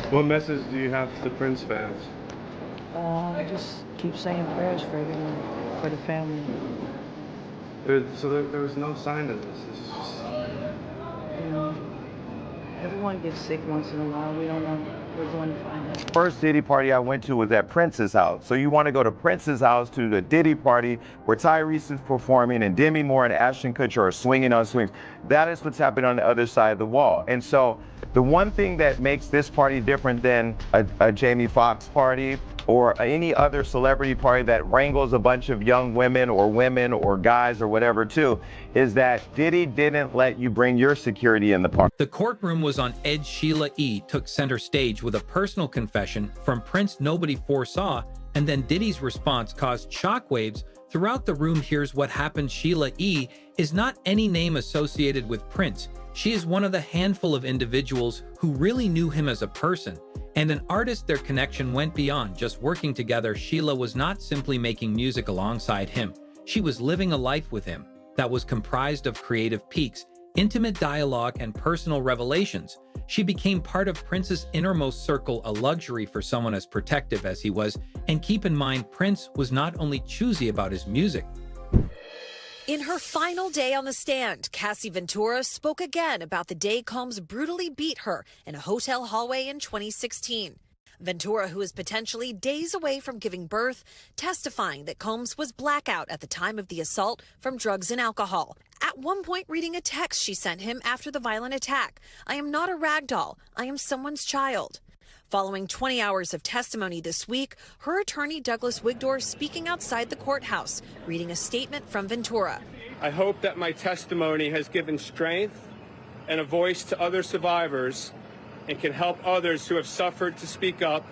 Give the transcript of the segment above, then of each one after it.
What message do you have to Prince fans? Just keep saying prayers for everyone, for the family. There was no sign of this. This is just... You know, everyone gets sick once in a while. We don't know. We're going to find out. First Diddy party I went to was at Prince's house. So you want to go to Prince's house to the Diddy party where Tyrese is performing and Demi Moore and Ashton Kutcher are swinging on swings. That is what's happening on the other side of the wall. And so the one thing that makes this party different than a Jamie Foxx party or any other celebrity party that wrangles a bunch of young women or guys or whatever too, is that Diddy didn't let you bring your security in the party. The courtroom was on edge. Sheila E took center stage with a personal confession from Prince nobody foresaw, and then Diddy's response caused shockwaves throughout the room. Here's what happened. Sheila E is not any name associated with Prince. She is one of the handful of individuals who really knew him as a person and an artist. Their connection went beyond just working together. Sheila was not simply making music alongside him. She was living a life with him that was comprised of creative peaks, intimate dialogue, and personal revelations. She became part of Prince's innermost circle, a luxury for someone as protective as he was. And keep in mind, Prince was not only choosy about his music. In her final day on the stand, Cassie Ventura spoke again about the day Combs brutally beat her in a hotel hallway in 2016. Ventura, who is potentially days away from giving birth, testifying that Combs was blackout at the time of the assault from drugs and alcohol. At one point, reading a text she sent him after the violent attack. "I am not a rag doll. I am someone's child." Following 20 hours of testimony this week, her attorney Douglas Wigdor speaking outside the courthouse, reading a statement from Ventura. "I hope that my testimony has given strength and a voice to other survivors and can help others who have suffered to speak up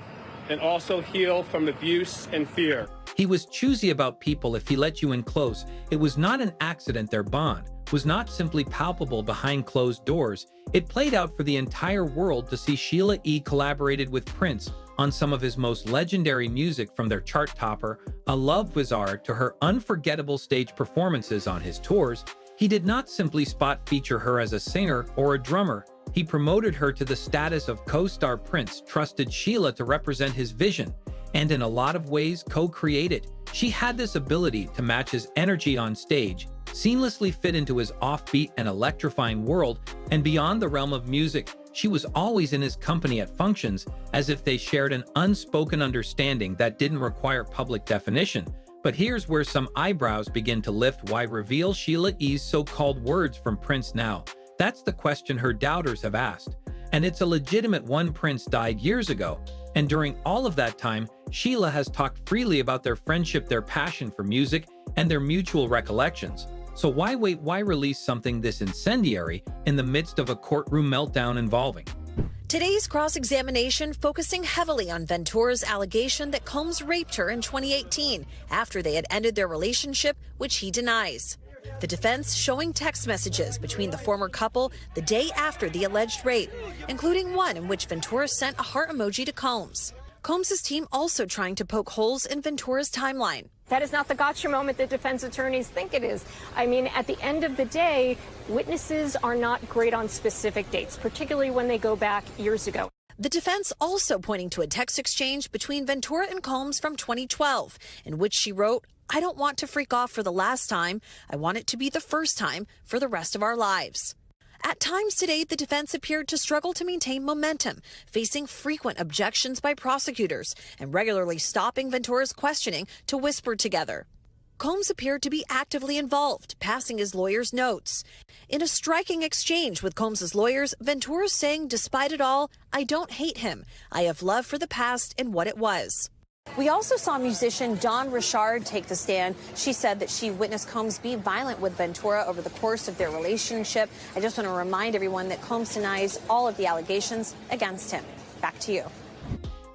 and also heal from abuse and fear." He was choosy about people. If he let you in close, it was not an accident. Their bond was not simply palpable behind closed doors. It played out for the entire world to see. Sheila E collaborated with Prince on some of his most legendary music, from their chart topper, A Love Wizard, to her unforgettable stage performances on his tours. He did not simply spot feature her as a singer or a drummer. He promoted her to the status of co-star. Prince trusted Sheila to represent his vision, and in a lot of ways co-created. She had this ability to match his energy on stage, seamlessly fit into his offbeat and electrifying world, and beyond the realm of music, she was always in his company at functions, as if they shared an unspoken understanding that didn't require public definition. But here's where some eyebrows begin to lift. Why reveal Sheila E's so-called words from Prince now? That's the question her doubters have asked. And it's a legitimate one. Prince died years ago, and during all of that time, Sheila has talked freely about their friendship, their passion for music, and their mutual recollections. So why wait? Why release something this incendiary in the midst of a courtroom meltdown involving? Today's cross-examination focusing heavily on Ventura's allegation that Combs raped her in 2018 after they had ended their relationship, which he denies. The defense showing text messages between the former couple the day after the alleged rape, including one in which Ventura sent a heart emoji to Combs. Combs' team also trying to poke holes in Ventura's timeline. That is not the gotcha moment that defense attorneys think it is. I mean, at the end of the day, witnesses are not great on specific dates, particularly when they go back years ago. The defense also pointing to a text exchange between Ventura and Combs from 2012, in which she wrote, "I don't want to freak off for the last time. I want it to be the first time for the rest of our lives." At times today, the defense appeared to struggle to maintain momentum, facing frequent objections by prosecutors and regularly stopping Ventura's questioning to whisper together. Combs appeared to be actively involved, passing his lawyers notes. In a striking exchange with Combs' lawyers, Ventura saying, "Despite it all, I don't hate him. I have love for the past and what it was." We also saw musician Dawn Richard take the stand. She said that she witnessed Combs be violent with Ventura over the course of their relationship. I just want to remind everyone that Combs denies all of the allegations against him. Back to you.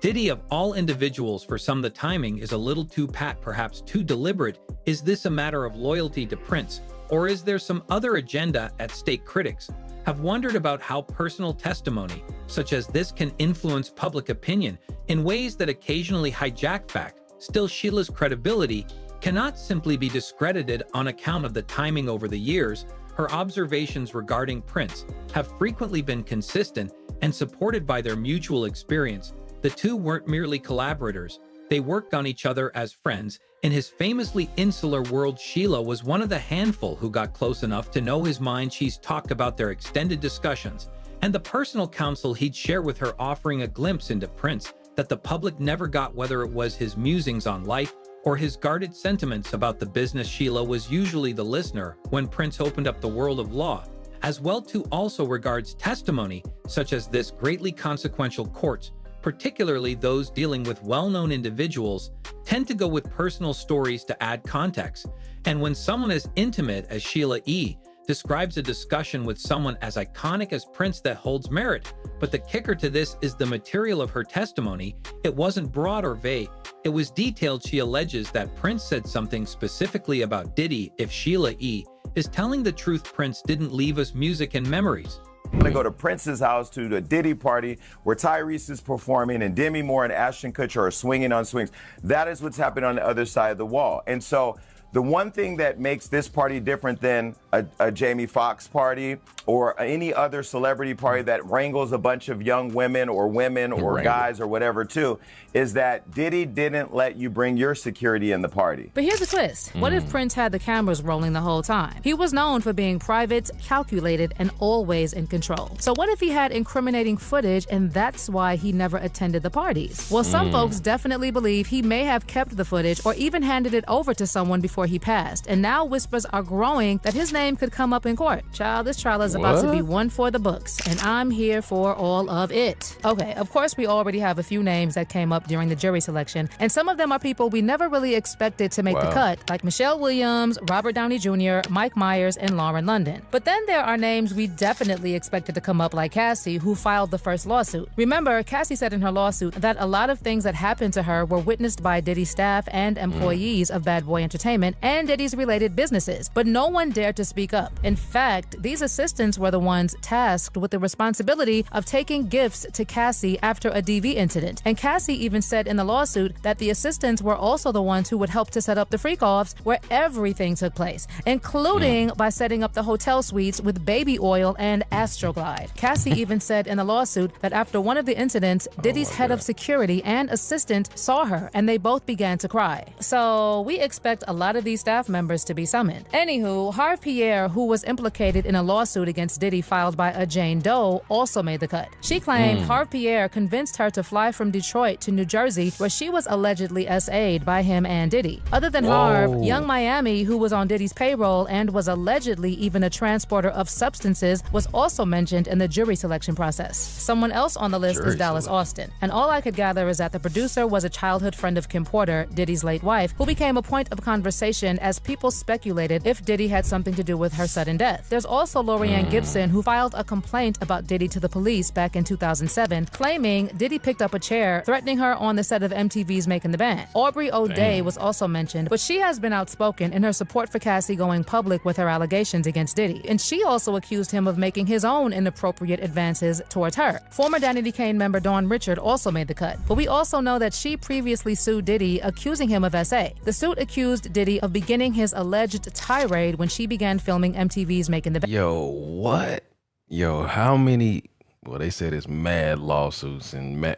Diddy, of all individuals, for some the timing is a little too pat, perhaps too deliberate. Is this a matter of loyalty to Prince, or is there some other agenda at stake? Critics have wondered about how personal testimony such as this can influence public opinion in ways that occasionally hijack fact. Still, Sheila's credibility cannot simply be discredited on account of the timing. Over the years, her observations regarding Prince have frequently been consistent, and supported by their mutual experience, the two weren't merely collaborators. They worked on each other as friends. In his famously insular world, Sheila was one of the handful who got close enough to know his mind. She's talked about their extended discussions and the personal counsel he'd share with her, offering a glimpse into Prince that the public never got, whether it was his musings on life or his guarded sentiments about the business. Sheila was usually the listener when Prince opened up the world of law, as well too also regards testimony such as this. Greatly consequential courts, particularly those dealing with well-known individuals, tend to go with personal stories to add context. And when someone as intimate as Sheila E describes a discussion with someone as iconic as Prince, that holds merit. But the kicker to this is the material of her testimony. It wasn't broad or vague. It was detailed. She alleges that Prince said something specifically about Diddy. If Sheila E is telling the truth, Prince didn't leave us music and memories. I'm gonna go to Prince's house to the Diddy party where Tyrese is performing and Demi Moore and Ashton Kutcher are swinging on swings. That is what's happening on the other side of the wall. And so the one thing that makes this party different than a Jamie Foxx party or any other celebrity party that wrangles a bunch of young women or guys or whatever too, is that Diddy didn't let you bring your security in the party. But here's the twist. What if Prince had the cameras rolling the whole time? He was known for being private, calculated, and always in control. So what if he had incriminating footage and that's why he never attended the parties? Well, some folks definitely believe he may have kept the footage or even handed it over to someone before he passed. And now whispers are growing that his name could come up in court. Child, this trial is about to be one for the books, and I'm here for all of it. Okay, of course we already have a few names that came up during the jury selection, and some of them are people we never really expected to make the cut, like Michelle Williams, Robert Downey Jr., Mike Myers, and Lauren London. But then there are names we definitely expected to come up, like Cassie, who filed the first lawsuit. Remember, Cassie said in her lawsuit that a lot of things that happened to her were witnessed by Diddy's staff and employees of Bad Boy Entertainment and Diddy's related businesses, but no one dared to speak up. In fact, these assistants were the ones tasked with the responsibility of taking gifts to Cassie after a DV incident. And Cassie even said in the lawsuit that the assistants were also the ones who would help to set up the freak-offs where everything took place, including by setting up the hotel suites with baby oil and Astroglide. Cassie even said in the lawsuit that after one of the incidents, Diddy's head of security and assistant saw her and they both began to cry. So we expect a lot of these staff members to be summoned. Anywho, Harve Pierre, who was implicated in a lawsuit against Diddy filed by a Jane Doe, also made the cut. She claimed Harve Pierre convinced her to fly from Detroit to New Jersey, where she was allegedly SA'd by him and Diddy. Other than Harve, Young Miami, who was on Diddy's payroll and was allegedly even a transporter of substances, was also mentioned in the jury selection process. Someone else on the list is Dallas Austin. And all I could gather is that the producer was a childhood friend of Kim Porter, Diddy's late wife, who became a point of conversation as people speculated if Diddy had something to do with her sudden death. There's also Lorianne Gibson, who filed a complaint about Diddy to the police back in 2007, claiming Diddy picked up a chair, threatening her on the set of MTV's Making the Band. Aubrey O'Day was also mentioned, but she has been outspoken in her support for Cassie going public with her allegations against Diddy. And she also accused him of making his own inappropriate advances towards her. Former Danity Kane member Dawn Richard also made the cut, but we also know that she previously sued Diddy, accusing him of SA. The suit accused Diddy of beginning his alleged tirade when she began filming MTV's Making the Band. Yo, what? Yo, how many? Well, they said it's mad lawsuits and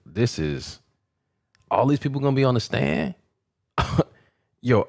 this is all these people gonna be on the stand. Yo,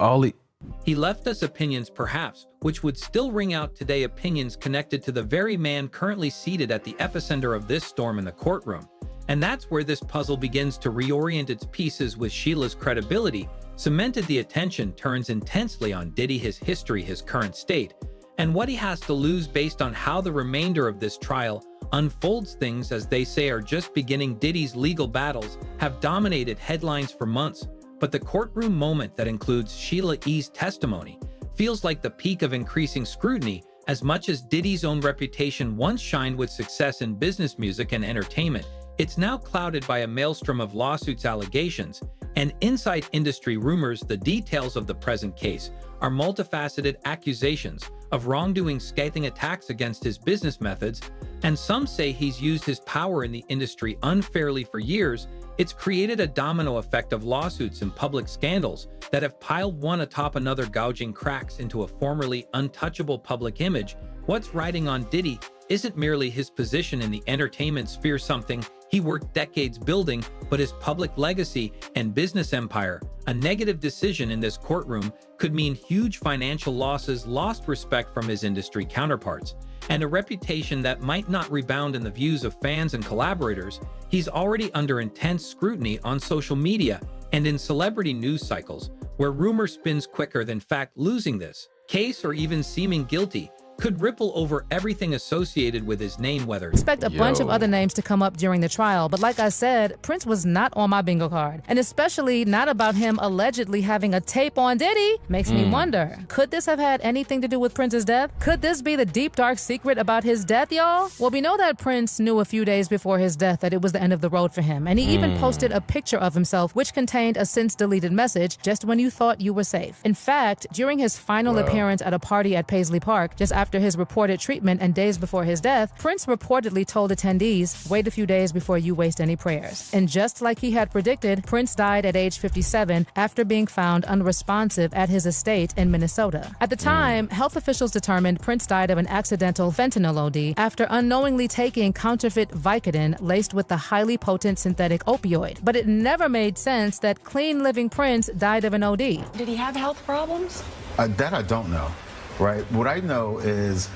He left us opinions, perhaps, which would still ring out today, opinions connected to the very man currently seated at the epicenter of this storm in the courtroom. And that's where this puzzle begins to reorient its pieces. With Sheila's credibility cemented, the attention turns intensely on Diddy, his history, his current state, and what he has to lose based on how the remainder of this trial unfolds. Things, as they say, are just beginning. Diddy's legal battles have dominated headlines for months, but the courtroom moment that includes Sheila E's testimony feels like the peak of increasing scrutiny. As much as Diddy's own reputation once shined with success in business, music, and entertainment, it's now clouded by a maelstrom of lawsuits, allegations, and inside industry rumors. The details of the present case are multifaceted: accusations of wrongdoing, scathing attacks against his business methods, and some say he's used his power in the industry unfairly for years. It's created a domino effect of lawsuits and public scandals that have piled one atop another, gouging cracks into a formerly untouchable public image. What's riding on Diddy isn't merely his position in the entertainment sphere, something he worked decades building, but his public legacy and business empire. A negative decision in this courtroom could mean huge financial losses, lost respect from his industry counterparts, and a reputation that might not rebound in the views of fans and collaborators. He's already under intense scrutiny on social media and in celebrity news cycles, where rumor spins quicker than fact. Losing this case, or even seeming guilty, could ripple over everything associated with his name, whether Expect a bunch of other names to come up during the trial, but like I said, Prince was not on my bingo card, and especially not about him allegedly having a tape on Diddy. Makes me wonder, could this have had anything to do with Prince's death? Could this be the deep dark secret about his death, y'all? Well, we know that Prince knew a few days before his death that it was the end of the road for him, and he even posted a picture of himself which contained a since deleted message, just when you thought you were safe. In fact, during his final appearance at a party at Paisley Park, just after his reported treatment and days before his death, Prince reportedly told attendees, "Wait a few days before you waste any prayers." And just like he had predicted, Prince died at age 57 after being found unresponsive at his estate in Minnesota. At the time, health officials determined Prince died of an accidental fentanyl OD after unknowingly taking counterfeit Vicodin laced with the highly potent synthetic opioid. But it never made sense that clean-living Prince died of an OD. Did he have health problems? That I don't know, right? What I know is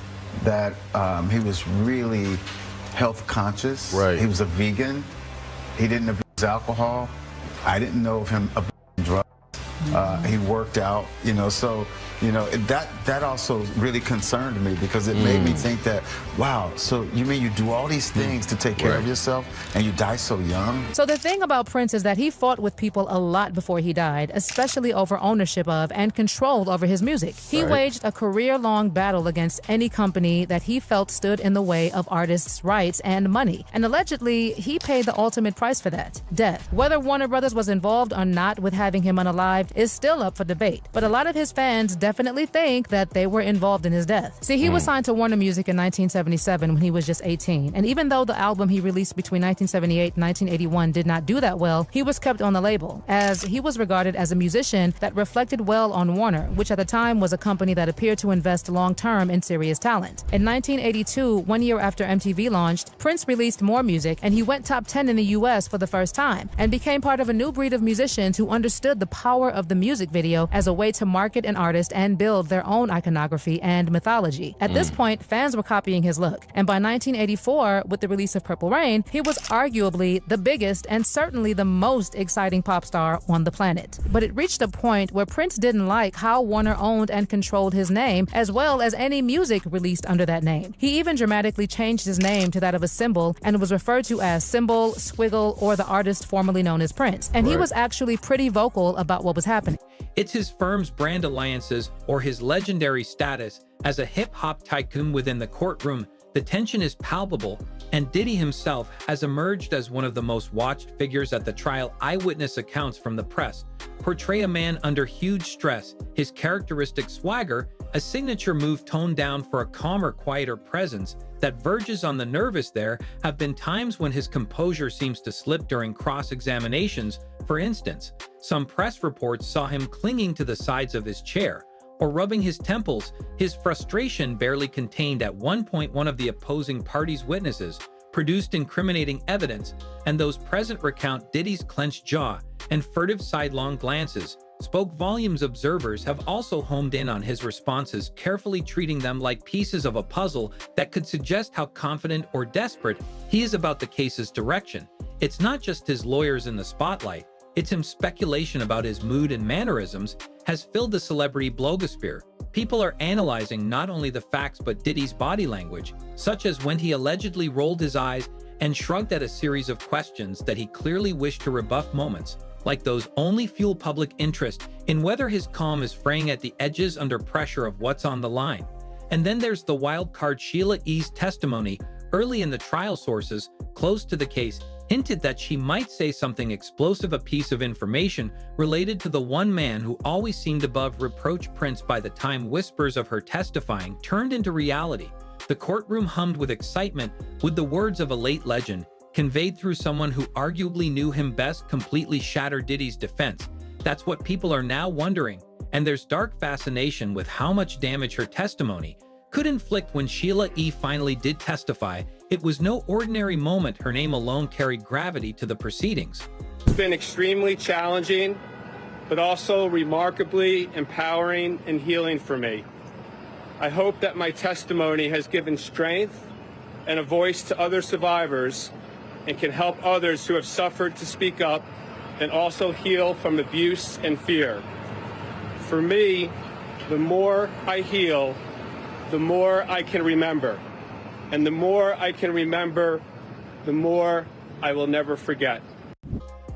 that he was really health conscious. Right. He was a vegan. He didn't abuse alcohol. I didn't know of him abusing drugs. He worked out, so, that also really concerned me, because it made me think that, wow, so you mean you do all these things to take care of yourself and you die so young? So the thing about Prince is that he fought with people a lot before he died, especially over ownership of and control over his music. He waged a career-long battle against any company that he felt stood in the way of artists' rights and money. And allegedly, he paid the ultimate price for that: death. Whether Warner Brothers was involved or not with having him unalived is still up for debate. But a lot of his fans definitely think that they were involved in his death. See, he was signed to Warner Music in 1977 when he was just 18. And even though the album he released between 1978 and 1981 did not do that well, he was kept on the label, as he was regarded as a musician that reflected well on Warner, which at the time was a company that appeared to invest long-term in serious talent. In 1982, 1 year after MTV launched, Prince released more music, and he went top 10 in the US for the first time, and became part of a new breed of musicians who understood the power of the music video as a way to market an artist and build their own iconography and mythology. At this point, fans were copying his look, and by 1984, with the release of Purple Rain, he was arguably the biggest and certainly the most exciting pop star on the planet. But it reached a point where Prince didn't like how Warner owned and controlled his name, as well as any music released under that name. He even dramatically changed his name to that of a symbol and was referred to as Symbol, Squiggle, or the artist formerly known as Prince. And he was actually pretty vocal about what was happening. It's his firm's brand alliances or his legendary status as a hip-hop tycoon within the courtroom. The tension is palpable, and Diddy himself has emerged as one of the most watched figures at the trial. Eyewitness accounts from the press portray a man under huge stress, his characteristic swagger, a signature move toned down for a calmer, quieter presence that verges on the nervous. There have been times when his composure seems to slip during cross-examinations. For instance, some press reports saw him clinging to the sides of his chair or rubbing his temples, his frustration barely contained. At one point, one of the opposing party's witnesses produced incriminating evidence, and those present recount Diddy's clenched jaw and furtive sidelong glances spoke volumes. Observers have also homed in on his responses, carefully treating them like pieces of a puzzle that could suggest how confident or desperate he is about the case's direction. It's not just his lawyers in the spotlight, it's him. Speculation about his mood and mannerisms has filled the celebrity blogosphere. People are analyzing not only the facts but Diddy's body language, such as when he allegedly rolled his eyes and shrugged at a series of questions that he clearly wished to rebuff. Moments like those only fuel public interest in whether his calm is fraying at the edges under pressure of what's on the line. And then there's the wild card. Sheila E's testimony early in the trial. Sources close to the case hinted that she might say something explosive, a piece of information related to the one man who always seemed above reproach, Prince. By the time whispers of her testifying turned into reality, the courtroom hummed with excitement, with the words of a late legend, conveyed through someone who arguably knew him best, completely shattered Diddy's defense. That's what people are now wondering, and there's dark fascination with how much damage her testimony could inflict when Sheila E. finally did testify. It was no ordinary moment. Her name alone carried gravity to the proceedings. It's been extremely challenging, but also remarkably empowering and healing for me. I hope that my testimony has given strength and a voice to other survivors and can help others who have suffered to speak up and also heal from abuse and fear. For me, the more I heal, the more I can remember. And the more I can remember, the more I will never forget.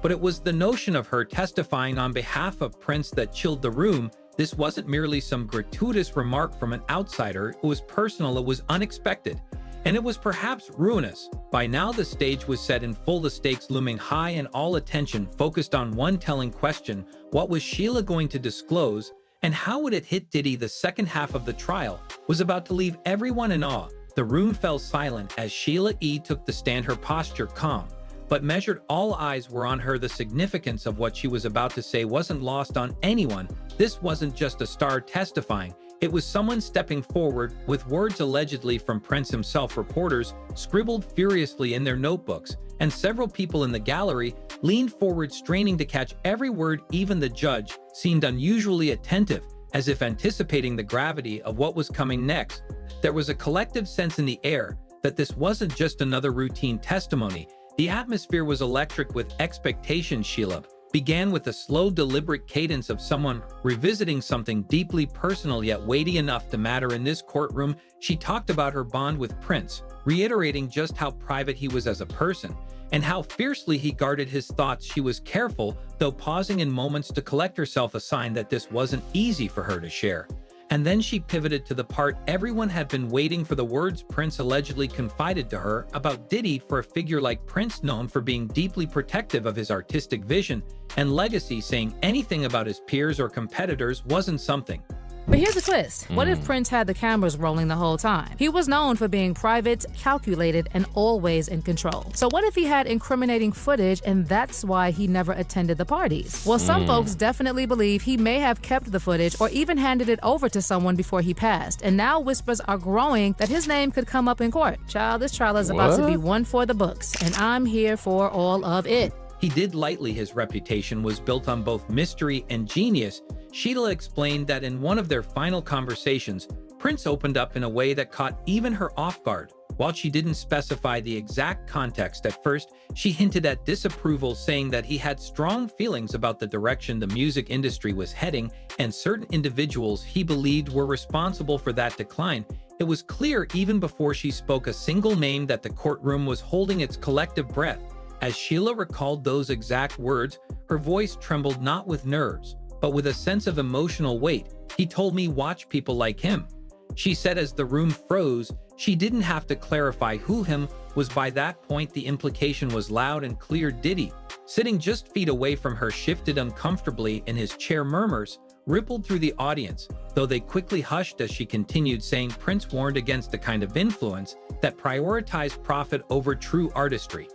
But it was the notion of her testifying on behalf of Prince that chilled the room. This wasn't merely some gratuitous remark from an outsider. It was personal, it was unexpected, and it was perhaps ruinous. By now the stage was set in full, the stakes looming high, and all attention focused on one telling question: what was Sheila going to disclose, and how would it hit Diddy? The second half of the trial was about to leave everyone in awe. The room fell silent as Sheila E. took the stand, her posture calm but measured. All eyes were on her. The significance of what she was about to say wasn't lost on anyone. This wasn't just a star testifying. It was someone stepping forward with words allegedly from Prince himself. Reporters scribbled furiously in their notebooks, and several people in the gallery leaned forward, straining to catch every word. Even the judge seemed unusually attentive, as if anticipating the gravity of what was coming next. There was a collective sense in the air that this wasn't just another routine testimony. The atmosphere was electric with expectation. Sheila began with a slow, deliberate cadence of someone revisiting something deeply personal yet weighty enough to matter. In this courtroom, she talked about her bond with Prince, reiterating just how private he was as a person and how fiercely he guarded his thoughts. She was careful, though pausing in moments to collect herself, a sign that this wasn't easy for her to share. And then she pivoted to the part everyone had been waiting for: the words Prince allegedly confided to her about Diddy. For a figure like Prince, known for being deeply protective of his artistic vision and legacy, saying anything about his peers or competitors wasn't something. But here's a twist. What if Prince had the cameras rolling the whole time? He was known for being private, calculated, and always in control. So what if he had incriminating footage and that's why he never attended the parties? Well, some folks definitely believe he may have kept the footage or even handed it over to someone before he passed. And now whispers are growing that his name could come up in court. Child, this trial is about to be one for the books, and I'm here for all of it. He did lightly. His reputation was built on both mystery and genius. Sheila explained that in one of their final conversations, Prince opened up in a way that caught even her off guard. While she didn't specify the exact context at first, she hinted at disapproval, saying that he had strong feelings about the direction the music industry was heading and certain individuals he believed were responsible for that decline. It was clear even before she spoke a single name that the courtroom was holding its collective breath. As Sheila recalled those exact words, her voice trembled, not with nerves, but with a sense of emotional weight. "He told me watch people like him," she said as the room froze. She didn't have to clarify who him was. By that point, the implication was loud and clear. Diddy, sitting just feet away from her, shifted uncomfortably in his chair. Murmurs rippled through the audience, though they quickly hushed as she continued, saying Prince warned against the kind of influence that prioritized profit over true artistry.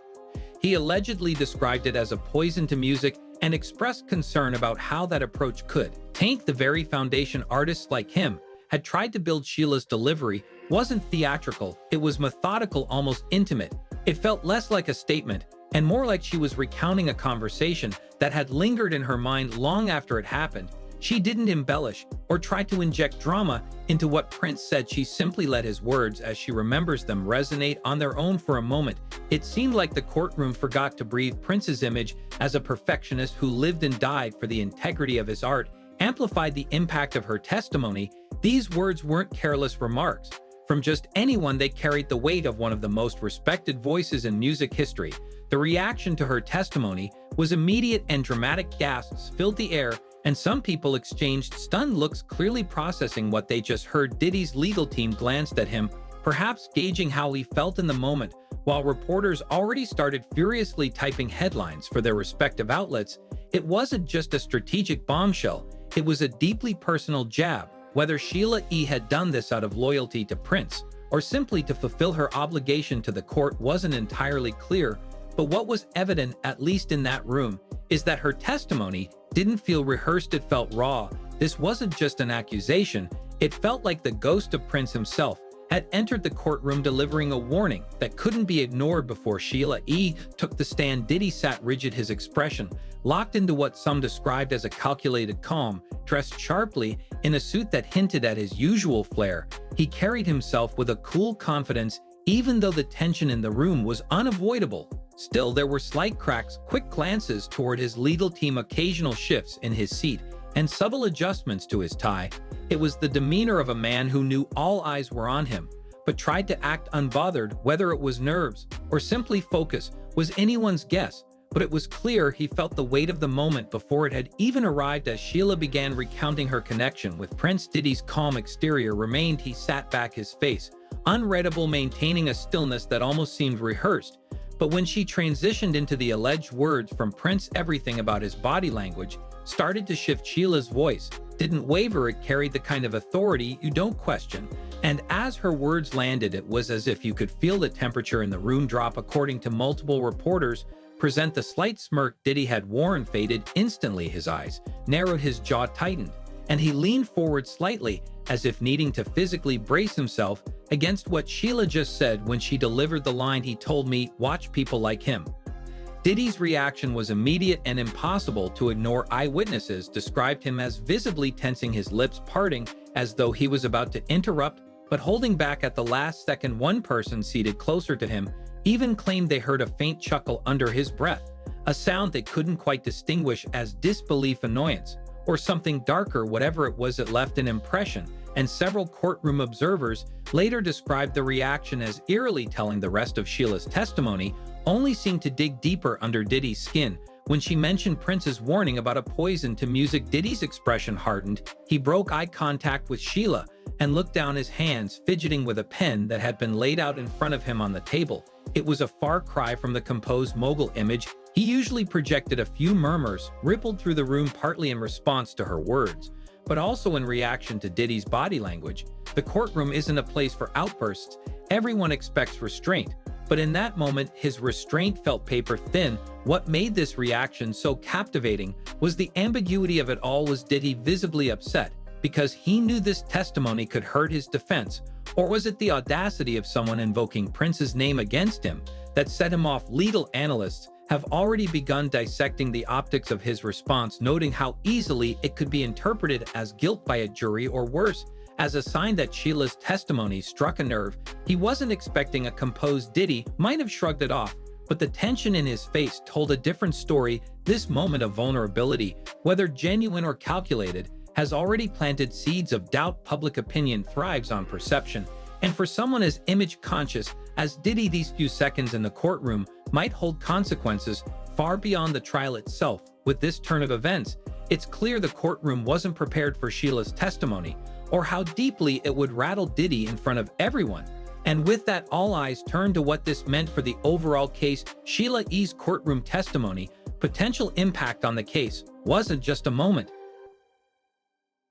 He allegedly described it as a poison to music and expressed concern about how that approach could taint the very foundation artists like him had tried to build. Sheila's delivery wasn't theatrical, it was methodical, almost intimate. It felt less like a statement and more like she was recounting a conversation that had lingered in her mind long after it happened. She didn't embellish or try to inject drama into what Prince said. She simply let his words, as she remembers them, resonate on their own. For a moment, it seemed like the courtroom forgot to breathe. Prince's image as a perfectionist who lived and died for the integrity of his art amplified the impact of her testimony. These words weren't careless remarks from just anyone. They carried the weight of one of the most respected voices in music history. The reaction to her testimony was immediate, and dramatic gasps filled the air, and some people exchanged stunned looks, clearly processing what they just heard. Diddy's legal team glanced at him, perhaps gauging how he felt in the moment, while reporters already started furiously typing headlines for their respective outlets. It wasn't just a strategic bombshell, it was a deeply personal jab. Whether Sheila E. had done this out of loyalty to Prince or simply to fulfill her obligation to the court wasn't entirely clear, but what was evident, at least in that room, is that her testimony didn't feel rehearsed. It felt raw. This wasn't just an accusation, It felt like the ghost of Prince himself had entered the courtroom delivering a warning that couldn't be ignored. Before Sheila E took the stand, Diddy sat rigid, his expression locked into what some described as a calculated calm. Dressed sharply in a suit that hinted at his usual flair, he carried himself with a cool confidence, even though the tension in the room was unavoidable. Still, there were slight cracks, quick glances toward his legal team, occasional shifts in his seat, and subtle adjustments to his tie. It was the demeanor of a man who knew all eyes were on him, but tried to act unbothered. Whether it was nerves or simply focus was anyone's guess, but it was clear he felt the weight of the moment before it had even arrived. As Sheila began recounting her connection with Prince, Diddy's calm exterior remained. He sat back, his face unreadable, maintaining a stillness that almost seemed rehearsed. But when she transitioned into the alleged words from Prince, everything about his body language started to shift. Sheila's voice didn't waver, it carried the kind of authority you don't question. And as her words landed, it was as if you could feel the temperature in the room drop. According to multiple reporters, present the slight smirk Diddy had worn faded instantly. His eyes narrowed, his jaw tightened, and he leaned forward slightly, as if needing to physically brace himself against what Sheila just said when she delivered the line, "He told me, watch people like him." Diddy's reaction was immediate and impossible to ignore. Eyewitnesses described him as visibly tensing, his lips parting as though he was about to interrupt, but holding back at the last second. One person seated closer to him even claimed they heard a faint chuckle under his breath, a sound they couldn't quite distinguish as disbelief, annoyance, or something darker. Whatever it was, it left an impression, and several courtroom observers later described the reaction as eerily telling. The rest of Sheila's testimony only seemed to dig deeper under Diddy's skin. When she mentioned Prince's warning about a poison to music, Diddy's expression hardened. He broke eye contact with Sheila and looked down, his hands fidgeting with a pen that had been laid out in front of him on the table. It was a far cry from the composed mogul image he usually projected. A few murmurs rippled through the room, partly in response to her words, but also in reaction to Diddy's body language. The courtroom isn't a place for outbursts. Everyone expects restraint, but in that moment, his restraint felt paper thin. What made this reaction so captivating was the ambiguity of it all. Was Diddy visibly upset because he knew this testimony could hurt his defense, or was it the audacity of someone invoking Prince's name against him that set him off? Legal analysts have already begun dissecting the optics of his response, noting how easily it could be interpreted as guilt by a jury, or worse, as a sign that Sheila's testimony struck a nerve he wasn't expecting. A composed Diddy might have shrugged it off, but the tension in his face told a different story. This moment of vulnerability, whether genuine or calculated, has already planted seeds of doubt. Public opinion thrives on perception, and for someone as image-conscious as Diddy, these few seconds in the courtroom might hold consequences far beyond the trial itself. With this turn of events, it's clear the courtroom wasn't prepared for Sheila's testimony, or how deeply it would rattle Diddy in front of everyone. And with that, all eyes turned to what this meant for the overall case. Sheila E's courtroom testimony, potential impact on the case, wasn't just a moment.